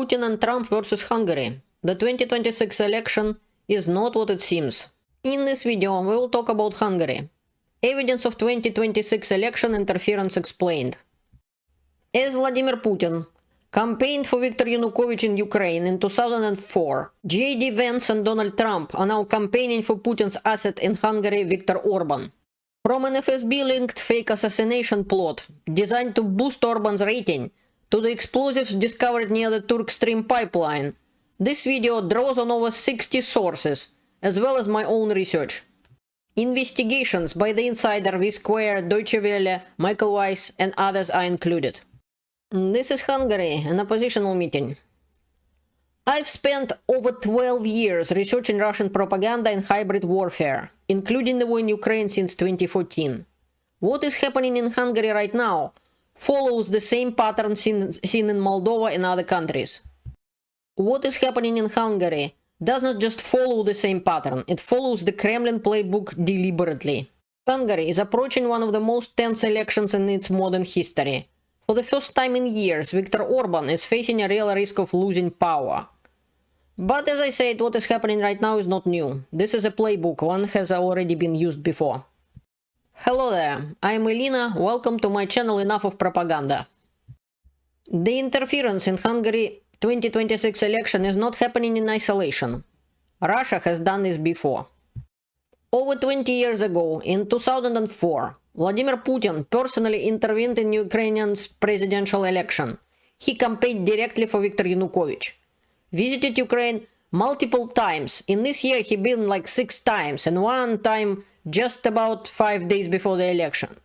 Putin and Trump versus Hungary. The 2026 election is not what it seems. In this video, we will talk about Hungary. Evidence of 2026 election interference explained. As Vladimir Putin campaigned for Viktor Yanukovych in Ukraine in 2004, JD Vance and Donald Trump are now campaigning for Putin's asset in Hungary, Viktor Orbán. From an FSB-linked fake assassination plot designed to boost Orban's rating to the explosives discovered near the TurkStream pipeline, this video draws on over 60 sources, as well as my own research. Investigations by the insider VSquare, Deutsche Welle, Michael Weiss, and others are included. This is Hungary, an oppositional meeting. I've spent over 12 years researching Russian propaganda and hybrid warfare, including the war in Ukraine since 2014. What is happening in Hungary right now follows the same pattern seen in Moldova and other countries. What is happening in Hungary does not just follow the same pattern, it follows the Kremlin playbook deliberately. Hungary is approaching one of the most tense elections in its modern history. For the first time in years, Viktor Orbán is facing a real risk of losing power. But as I said, what is happening right now is not new. This is a playbook, one has already been used before. Hello there, I'm Elena, welcome to my channel Enough of Propaganda. The interference in Hungary 2026 election is not happening in isolation. Russia has done this before. Over 20 years ago, in 2004, Vladimir Putin personally intervened in Ukrainian's presidential election. He campaigned directly for Viktor Yanukovych. Visited Ukraine multiple times. In this year, he been like 6 times, and one time just about 5 days before the election.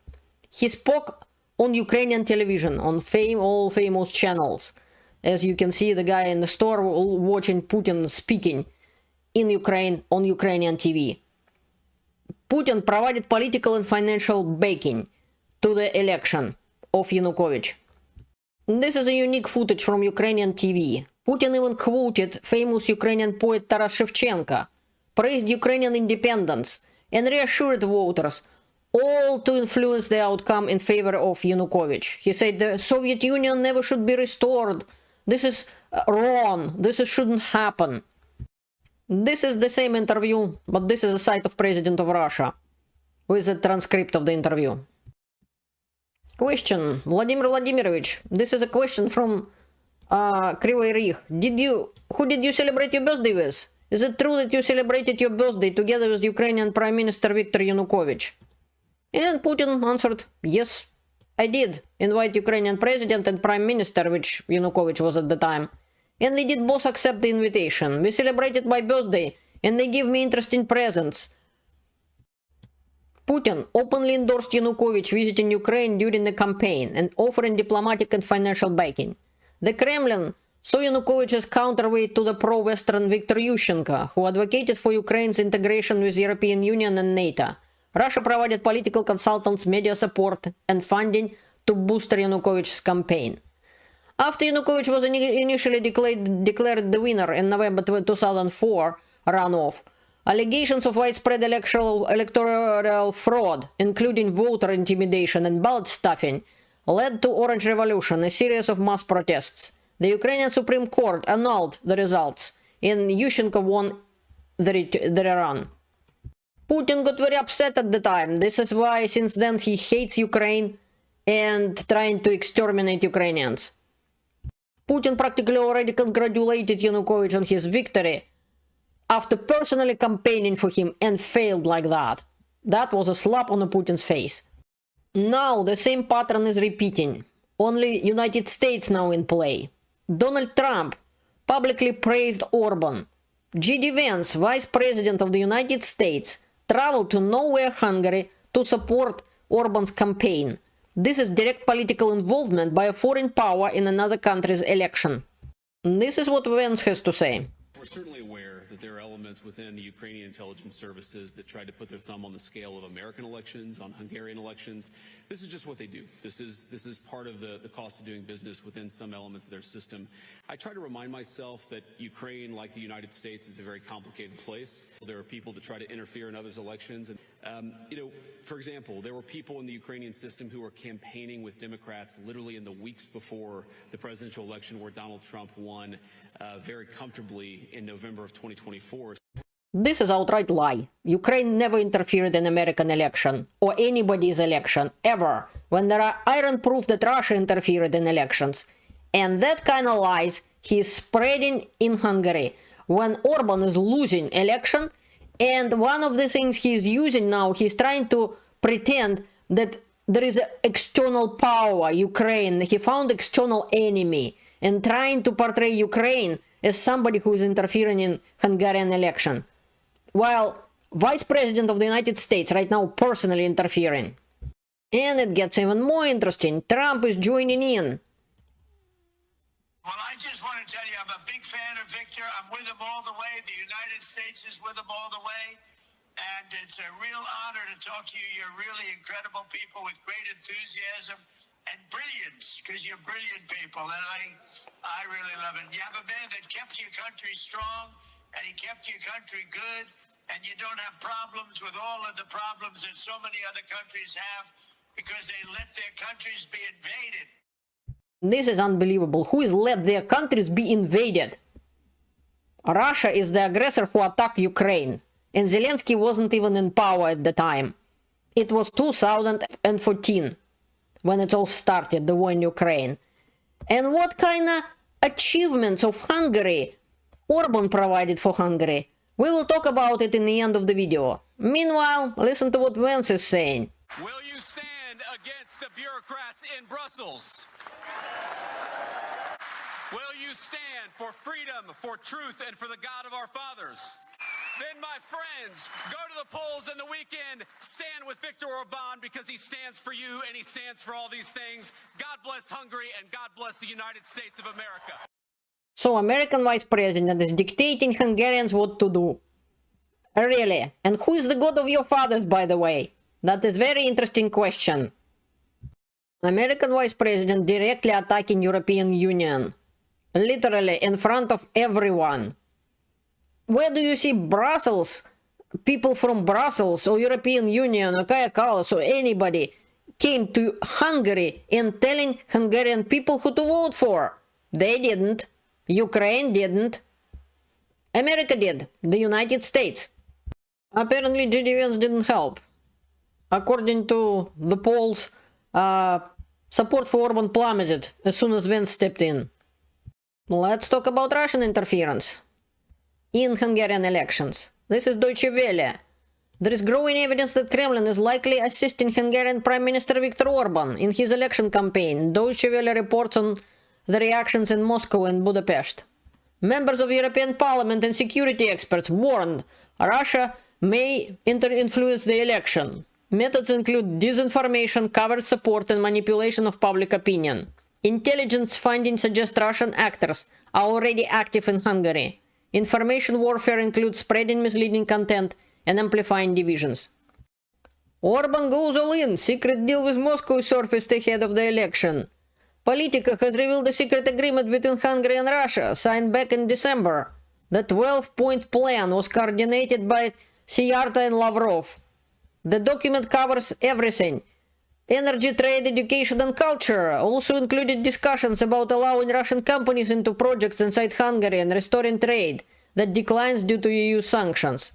He spoke on Ukrainian television, on all famous channels. As you can see, the guy in the store watching Putin speaking in Ukraine on Ukrainian TV. Putin provided political and financial backing to the election of Yanukovych. This is a unique footage from Ukrainian TV. Putin even quoted famous Ukrainian poet Taras Shevchenko, praised Ukrainian independence, and reassured voters, all to influence the outcome in favor of Yanukovych. He said the Soviet Union never should be restored. This is wrong. This shouldn't happen. This is the same interview, but this is the site of President of Russia, with a transcript of the interview. Question, Vladimir Vladimirovich, this is a question from Kryvyi Rih. Who did you celebrate your birthday with? Is it true that you celebrated your birthday together with Ukrainian Prime Minister Viktor Yanukovych? And Putin answered, yes, I did invite Ukrainian President and Prime Minister, which Yanukovych was at the time. And they did both accept the invitation. We celebrated my birthday, and they gave me interesting presents. Putin openly endorsed Yanukovych visiting Ukraine during the campaign and offering diplomatic and financial backing. The Kremlin saw Yanukovych as counterweight to the pro-Western Viktor Yushchenko, who advocated for Ukraine's integration with the European Union and NATO. Russia provided political consultants, media support, and funding to boost Yanukovych's campaign. After Yanukovych was initially declared the winner in November 2004 runoff, allegations of widespread electoral fraud, including voter intimidation and ballot stuffing, led to Orange Revolution, a series of mass protests. The Ukrainian Supreme Court annulled the results, and Yushchenko won the run. Putin got very upset at the time. This is why since then he hates Ukraine and trying to exterminate Ukrainians. Putin practically already congratulated Yanukovych on his victory after personally campaigning for him and failed like that. That was a slap on Putin's face. Now the same pattern is repeating, only United States now in play. Donald Trump publicly praised Orban. JD Vance, Vice President of the United States, traveled to nowhere Hungary to support Orban's campaign. This is direct political involvement by a foreign power in another country's election. This is what Vance has to say. We're certainly aware that that there are elements within the Ukrainian intelligence services that tried to put their thumb on the scale of American elections, on Hungarian elections. This is just what they do. This is part of the cost of doing business within some elements of their system. I try to remind myself that Ukraine, like the United States, is a very complicated place. There are people that try to interfere in others' elections. And, for example, there were people in the Ukrainian system who were campaigning with Democrats literally in the weeks before the presidential election where Donald Trump won very comfortably in November of 2024. This is outright lie. Ukraine never interfered in American election or anybody's election ever when there are iron proof that Russia interfered in elections. And that kind of lies he's spreading in Hungary when Orban is losing election. And one of the things he's using now, he's trying to pretend that there is an external power, Ukraine. He found external enemy and trying to portray Ukraine as somebody who is interfering in Hungarian election. While Vice President of the United States right now personally interfering. And it gets even more interesting. Trump is joining in. Well, I just want to tell you, I'm a big fan of Viktor. I'm with him all the way. The United States is with him all the way. And it's a real honor to talk to you. You're really incredible people with great enthusiasm and brilliance, because you're brilliant people. And I really love it. You have a man that kept your country strong, and he kept your country good, and you don't have problems with all of the problems that so many other countries have because they let their countries be invaded. This is unbelievable. Who is let their countries be invaded? Russia is the aggressor who attacked Ukraine. And Zelensky wasn't even in power at the time. It was 2014 when it all started, the war in Ukraine. And what kind of achievements of Hungary Orban provided for Hungary? We will talk about it in the end of the video. Meanwhile, listen to what Vance is saying. Will you stand against the bureaucrats in Brussels? Will you stand for freedom, for truth, and for the God of our fathers? Then, my friends, go to the polls in the weekend, stand with Viktor Orbán because he stands for you and he stands for all these things. God bless Hungary and God bless the United States of America. So, American Vice President is dictating Hungarians what to do. Really? And who is the God of your fathers, by the way? That is very interesting question. American Vice President directly attacking European Union. Literally in front of everyone. Where do you see Brussels, people from Brussels or European Union or Kaja Kallas or anybody came to Hungary and telling Hungarian people who to vote for? They didn't. Ukraine didn't. America did. The United States. Apparently J.D. Vance didn't help. According to the polls, support for Orban plummeted as soon as Vance stepped in. Let's talk about Russian interference in Hungarian elections. This is Deutsche Welle. There is growing evidence that Kremlin is likely assisting Hungarian Prime Minister Viktor Orbán in his election campaign. Deutsche Welle reports on the reactions in Moscow and Budapest. Members of European Parliament and security experts warned Russia may influence the election. Methods include disinformation, covert support, and manipulation of public opinion. Intelligence findings suggest Russian actors are already active in Hungary. Information warfare includes spreading misleading content and amplifying divisions. Orban goes all in. Secret deal with Moscow surfaced ahead of the election. Politico has revealed a secret agreement between Hungary and Russia, signed back in December. The 12-point plan was coordinated by Syarta and Lavrov. The document covers everything. Energy, trade, education and culture. Also included discussions about allowing Russian companies into projects inside Hungary and restoring trade that declines due to EU sanctions.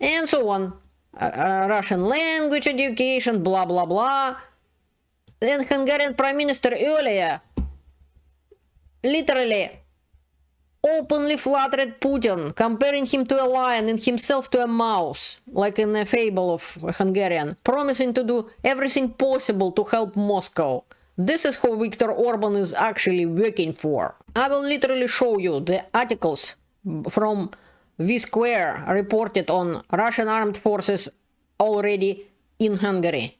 And so on. Russian language, education, blah blah blah. Then Hungarian Prime Minister earlier literally openly flattered Putin, comparing him to a lion and himself to a mouse, like in a fable of Hungarian, promising to do everything possible to help Moscow. This is who Viktor Orbán is actually working for. I will literally show you the articles from VSquare reported on Russian armed forces already in Hungary.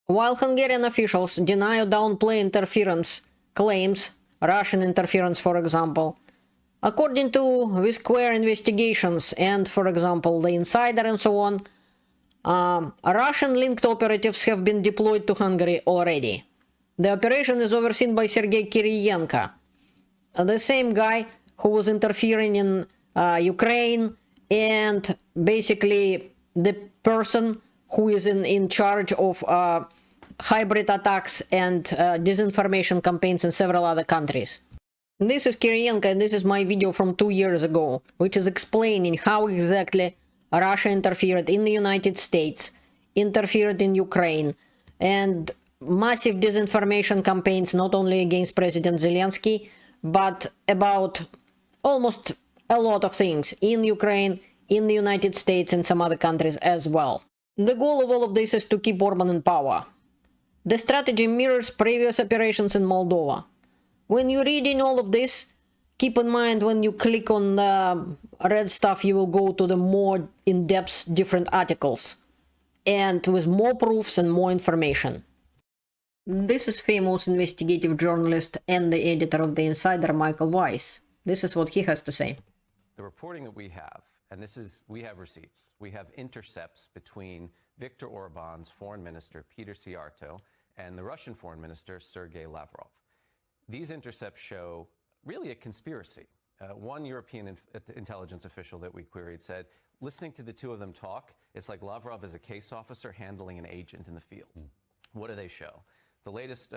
While Hungarian officials deny or downplay interference claims, Russian interference, for example, According to VSquare investigations and, for example, the Insider and so on, Russian-linked operatives have been deployed to Hungary already. The operation is overseen by Sergei Kiriyenko, the same guy who was interfering in Ukraine and basically the person who is in charge of hybrid attacks and disinformation campaigns in several other countries. This is Kiriyenko, and this is my video from 2 years ago, which is explaining how exactly Russia interfered in the United States, interfered in Ukraine, and massive disinformation campaigns not only against President Zelensky, but about almost a lot of things in Ukraine, in the United States, and some other countries as well. The goal of all of this is to keep Orban in power. The strategy mirrors previous operations in Moldova. When you're reading all of this, keep in mind when you click on the red stuff, you will go to the more in-depth different articles and with more proofs and more information. This is famous investigative journalist and the editor of The Insider, Michael Weiss. This is what he has to say. The reporting that we have, and we have receipts, we have intercepts between Viktor Orbán's foreign minister, Peter Szijjártó, and the Russian foreign minister, Sergei Lavrov. These intercepts show really a conspiracy. One European intelligence official that we queried said, listening to the two of them talk, it's like Lavrov is a case officer handling an agent in the field. What do they show? The latest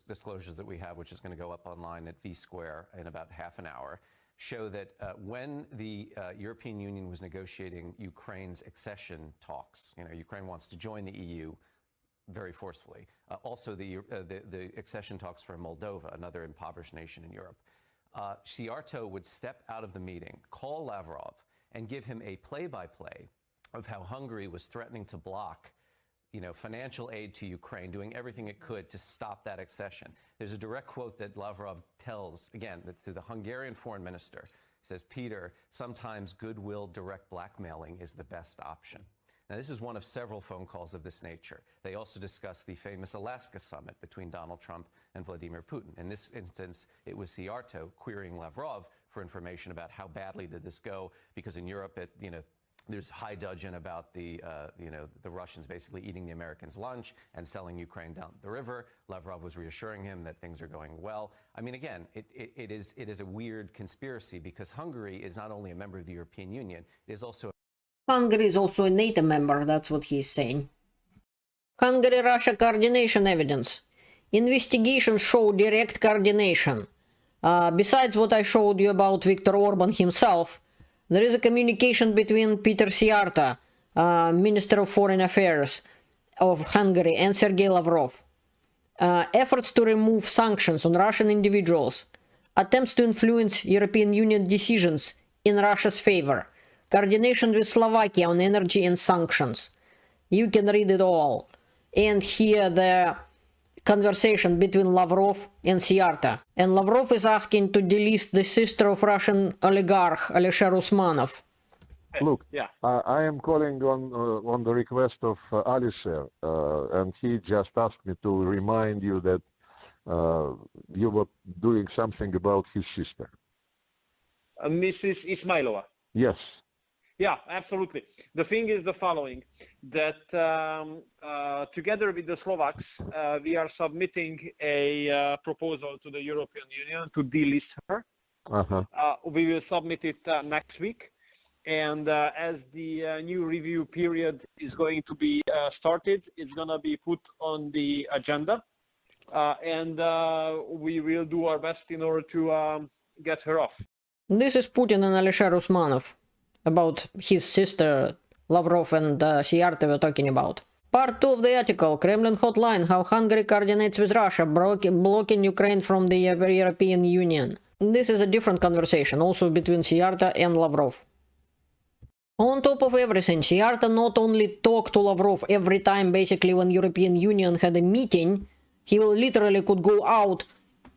disclosures that we have, which is going to go up online at VSquare in about half an hour, show that when the European Union was negotiating Ukraine's accession talks, Ukraine wants to join the EU very forcefully. Also, the accession talks for Moldova, another impoverished nation in Europe. Szijjártó would step out of the meeting, call Lavrov, and give him a play-by-play of how Hungary was threatening to block financial aid to Ukraine, doing everything it could to stop that accession. There's a direct quote that Lavrov tells, again, to the Hungarian foreign minister. He says, Peter, sometimes goodwill direct blackmailing is the best option. Now, this is one of several phone calls of this nature. They also discussed the famous Alaska summit between Donald Trump and Vladimir Putin. In this instance, it was Szijjártó querying Lavrov for information about how badly did this go, because in Europe, there's high dudgeon about the Russians basically eating the Americans' lunch and selling Ukraine down the river. Lavrov was reassuring him that things are going well. I mean, again, it is a weird conspiracy because Hungary is not only a member of the European Union, it is also Hungary is also a NATO member, that's what he's saying. Hungary-Russia coordination evidence. Investigations show direct coordination. Besides what I showed you about Viktor Orbán himself, there is a communication between Peter Szijjártó, Minister of Foreign Affairs of Hungary, and Sergei Lavrov. Efforts to remove sanctions on Russian individuals. Attempts to influence European Union decisions in Russia's favor. Coordination with Slovakia on energy and sanctions. You can read it all. And hear the conversation between Lavrov and Szijjártó. And Lavrov is asking to delist the sister of Russian oligarch, Alisher Usmanov. Look, I am calling on the request of Alisher, and he just asked me to remind you that you were doing something about his sister. Mrs. Ismailova. Yes. Yeah, absolutely. The thing is the following, that together with the Slovaks, we are submitting a proposal to the European Union to delist her. We will submit it next week. And as the new review period is going to be started, it's going to be put on the agenda. And we will do our best in order to get her off. This is Putin and Alisher Usmanov. About his sister, Lavrov and Szijjártó were talking about. Part 2 of the article, Kremlin Hotline, how Hungary coordinates with Russia, blocking Ukraine from the European Union. This is a different conversation, also between Szijjártó and Lavrov. On top of everything, Szijjártó not only talked to Lavrov every time, basically when European Union had a meeting, he literally could go out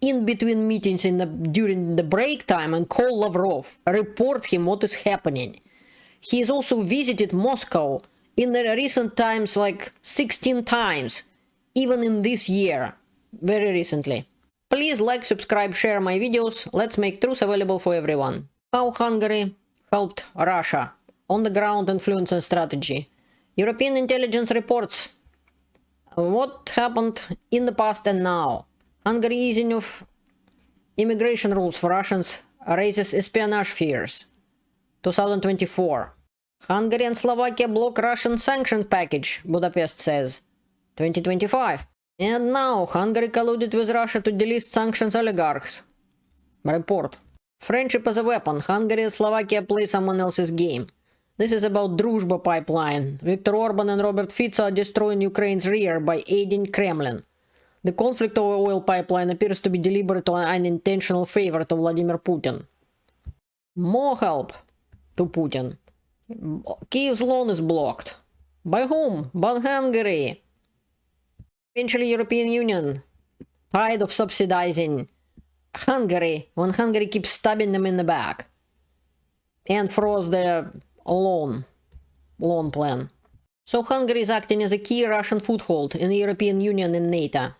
in between meetings during the break time and call Lavrov, report him what is happening. He has also visited Moscow in the recent times like 16 times, even in this year, very recently. Please like, subscribe, share my videos. Let's make truth available for everyone. How Hungary helped Russia on the ground influence and strategy. European intelligence reports what happened in the past and now. Hungary easing of immigration rules for Russians raises espionage fears. 2024. Hungary and Slovakia block Russian sanction package, Budapest says. 2025. And now Hungary colluded with Russia to delist sanctions oligarchs. Report. Friendship as a weapon. Hungary and Slovakia play someone else's game. This is about Druzhba pipeline. Viktor Orbán and Robert Fico are destroying Ukraine's rear by aiding Kremlin. The conflict over oil pipeline appears to be deliberate or an intentional favor to Vladimir Putin. More help to Putin. Kiev's loan is blocked. By whom? By Hungary. Eventually European Union, tired of subsidizing Hungary when Hungary keeps stabbing them in the back, and froze their loan plan. So Hungary is acting as a key Russian foothold in the European Union and NATO.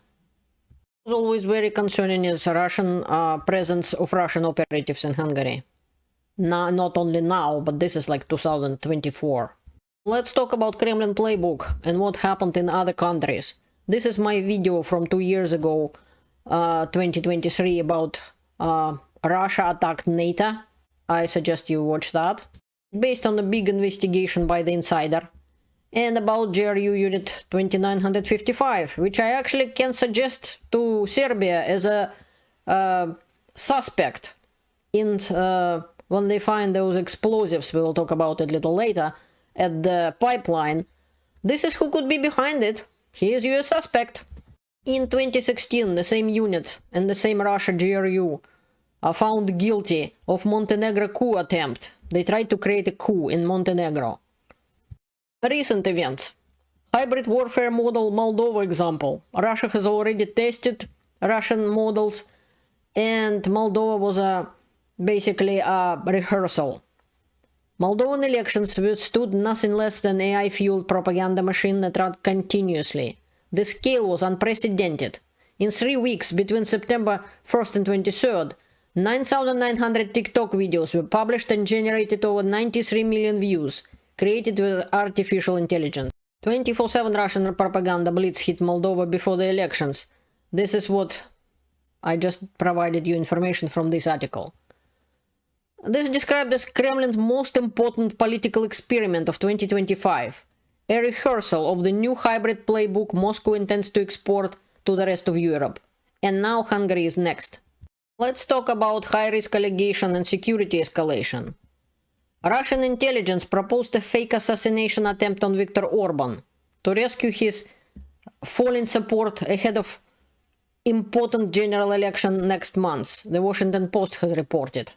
What's always very concerning is Russian presence of Russian operatives in Hungary. Not only now, but this is like 2024. Let's talk about Kremlin playbook and what happened in other countries. This is my video from 2 years ago, 2023, about Russia attacked NATO. I suggest you watch that. Based on a big investigation by the Insider. And about GRU Unit 2955, which I actually can suggest to Serbia as a suspect in when they find those explosives, we will talk about it a little later, at the pipeline. This is who could be behind it. He is US suspect. In 2016, the same unit and the same Russia GRU are found guilty of Montenegro coup attempt. They tried to create a coup in Montenegro. Recent events. Hybrid warfare model Moldova example. Russia has already tested Russian models, and Moldova was basically a rehearsal. Moldovan elections withstood nothing less than AI-fueled propaganda machine that ran continuously. The scale was unprecedented. In 3 weeks, between September 1st and 23rd, 9,900 TikTok videos were published and generated over 93 million views, created with artificial intelligence. 24/7 Russian propaganda blitz hit Moldova before the elections. This is what I just provided you information from this article. This is described as Kremlin's most important political experiment of 2025, a rehearsal of the new hybrid playbook Moscow intends to export to the rest of Europe. And now Hungary is next. Let's talk about high-risk allegation and security escalation. Russian intelligence proposed a fake assassination attempt on Viktor Orbán to rescue his fallen support ahead of important general election next month, the Washington Post has reported.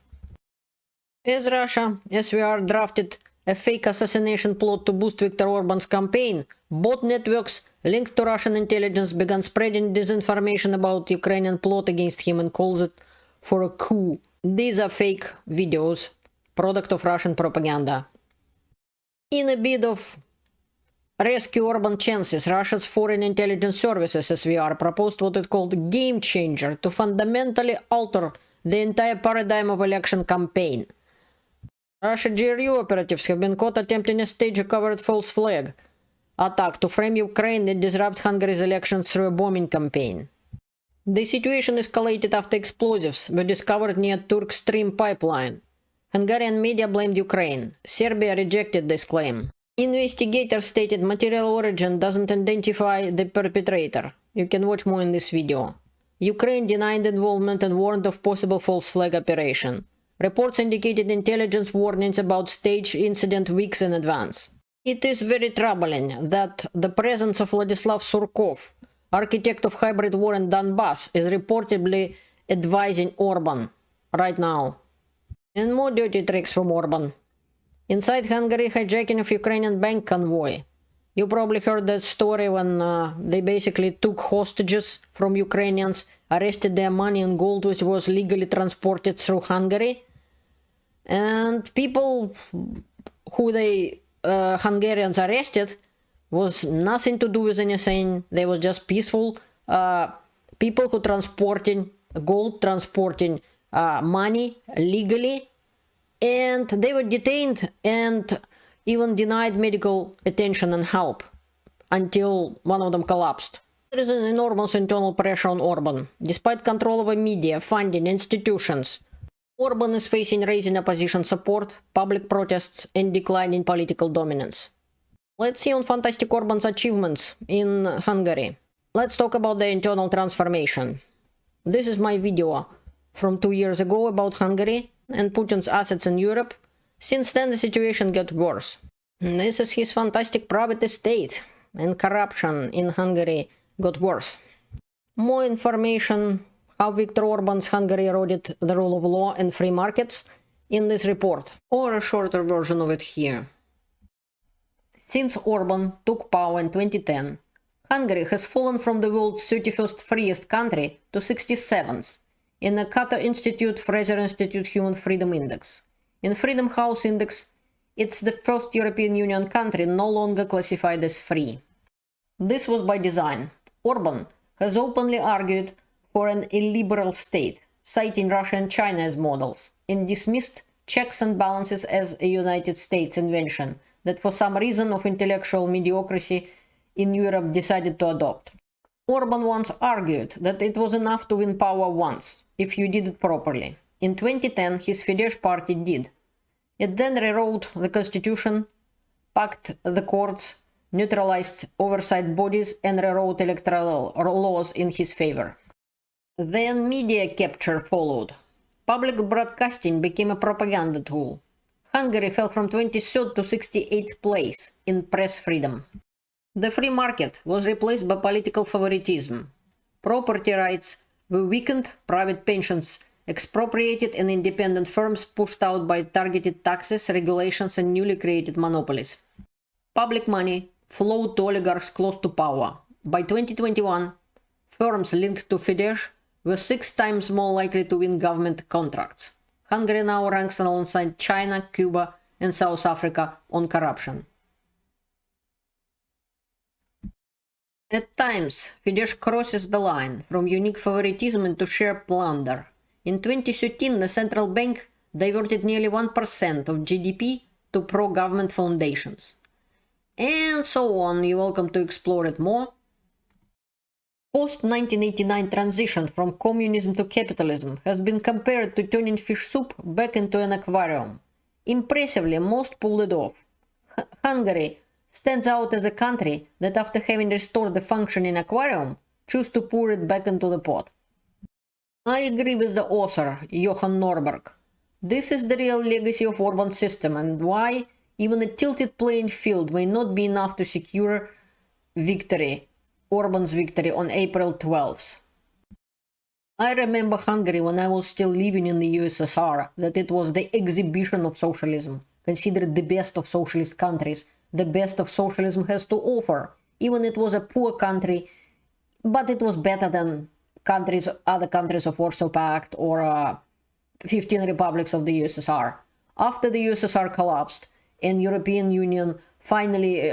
As Russia, SVR drafted a fake assassination plot to boost Viktor Orbán's campaign, bot networks linked to Russian intelligence began spreading disinformation about Ukrainian plot against him and calls it for a coup. These are fake videos, product of Russian propaganda. In a bid of rescue Orban chances, Russia's Foreign Intelligence Services, SVR, proposed what it called game changer to fundamentally alter the entire paradigm of election campaign. Russia GRU operatives have been caught attempting to stage a covered false flag attack to frame Ukraine and disrupt Hungary's elections through a bombing campaign. The situation escalated after explosives were discovered near TurkStream pipeline. Hungarian media blamed Ukraine. Serbia rejected this claim. Investigators stated material origin doesn't identify the perpetrator. You can watch more in this video. Ukraine denied involvement and warned of possible false flag operation. Reports indicated intelligence warnings about staged incident weeks in advance. It is very troubling that the presence of Vladislav Surkov, architect of hybrid war in Donbass, is reportedly advising Orban right now. And more dirty tricks from Orban. Inside Hungary, hijacking of Ukrainian bank convoy. You probably heard that story when they basically took hostages from Ukrainians, arrested their money and gold which was legally transported through Hungary. And people who they Hungarians arrested was nothing to do with anything. They were just peaceful people who transporting gold, transporting money legally, and they were detained and even denied medical attention and help until one of them collapsed. There is an enormous internal pressure on Orban. Despite control over media, funding, institutions, Orban is facing rising opposition support, public protests, and declining political dominance. Let's see on fantastic Orban's achievements in Hungary. Let's talk about the internal transformation. This is my video from 2 years ago about Hungary and Putin's assets in Europe. Since then, the situation got worse. This is his fantastic private estate, and corruption in Hungary got worse. More information how Viktor Orbán's Hungary eroded the rule of law and free markets in this report, or a shorter version of it here. Since Orban took power in 2010, Hungary has fallen from the world's 31st freest country to 67th in the Qatar Institute Fraser Institute Human Freedom Index. In Freedom House Index, it's the first European Union country no longer classified as free. This was by design. Orban has openly argued for an illiberal state, citing Russia and China as models, and dismissed checks and balances as a United States invention that for some reason of intellectual mediocrity in Europe decided to adopt. Orban once argued that it was enough to win power once, if you did it properly. In 2010, his Fidesz party did. It then rewrote the constitution, packed the courts, neutralized oversight bodies, and rewrote electoral laws in his favor. Then media capture followed. Public broadcasting became a propaganda tool. Hungary fell from 23rd to 68th place in press freedom. The free market was replaced by political favoritism. Property rights were weakened, private pensions expropriated, and independent firms pushed out by targeted taxes, regulations, and newly created monopolies. Public money flowed to oligarchs close to power. By 2021, firms linked to Fidesz were 6 times more likely to win government contracts. Hungary now ranks alongside China, Cuba, and South Africa on corruption. At times, Fidesz crosses the line from unique favoritism into sheer plunder. In 2013, the central bank diverted nearly 1% of GDP to pro-government foundations. And so on. You're welcome to explore it more. Post-1989 transition from communism to capitalism has been compared to turning fish soup back into an aquarium. Impressively, most pulled it off. Hungary stands out as a country that, after having restored the functioning aquarium, chose to pour it back into the pot. I agree with the author, Johan Norberg. This is the real legacy of Orban's system, and why even a tilted playing field may not be enough to secure victory, Orban's victory on April 12th. I remember Hungary when I was still living in the USSR, that it was the exhibition of socialism, considered the best of socialist countries, the best of socialism has to offer. Even it was a poor country, but it was better than other countries of Warsaw Pact or 15 republics of the USSR. After the USSR collapsed and European Union, finally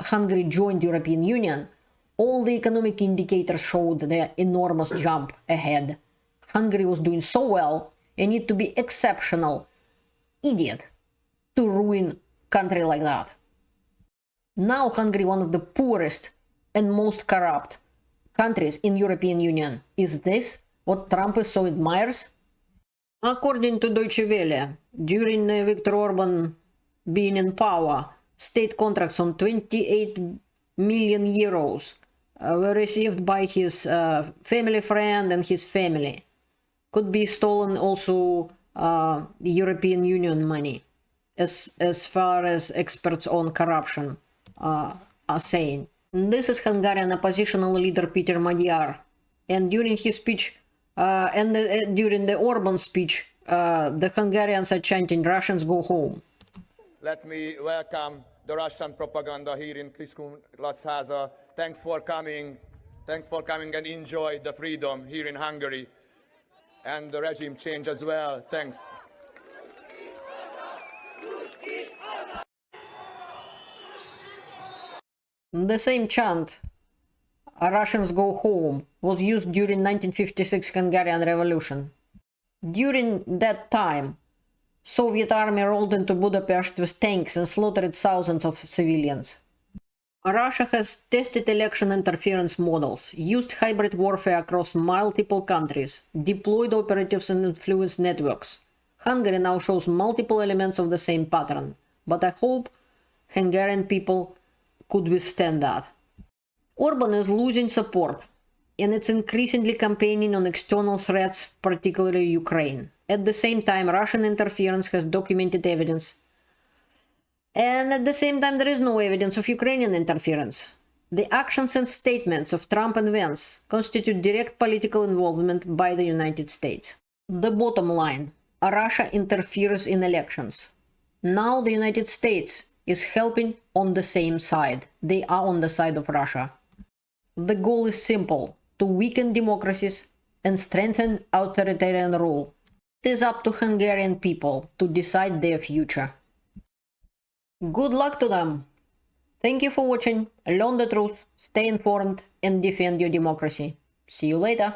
Hungary joined European Union, all the economic indicators showed the enormous jump ahead. Hungary was doing so well, and need to be exceptional idiot to ruin country like that. Now Hungary, one of the poorest and most corrupt countries in European Union. Is this what Trump so admires? According to Deutsche Welle, during Viktor Orbán being in power, state contracts on 28 million euros were received by his family friend and his family. Could be stolen also the European Union money, as far as experts on corruption are saying. This is Hungarian oppositional leader Peter Magyar, and during his speech during the Orban speech, the Hungarians are chanting, "Russians go home." Let me welcome the Russian propaganda here in Kiskun-Glatz-Háza. Thanks for coming and enjoy the freedom here in Hungary and the regime change as well. Thanks. The same chant Russians go home was used during 1956 Hungarian Revolution. During that time, Soviet army rolled into Budapest with tanks and slaughtered thousands of civilians. Russia has tested election interference models, used hybrid warfare across multiple countries, deployed operatives and influence networks. Hungary now shows multiple elements of the same pattern, but I hope Hungarian people could withstand that. Orban is losing support, and it's increasingly campaigning on external threats, particularly Ukraine. At the same time, Russian interference has documented evidence. And at the same time, there is no evidence of Ukrainian interference. The actions and statements of Trump and Vance constitute direct political involvement by the United States. The bottom line: Russia interferes in elections. Now the United States is helping on the same side. They are on the side of Russia. The goal is simple: to weaken democracies and strengthen authoritarian rule. It is up to Hungarian people to decide their future. Good luck to them. Thank you for watching. Learn the truth, stay informed, and defend your democracy. See you later.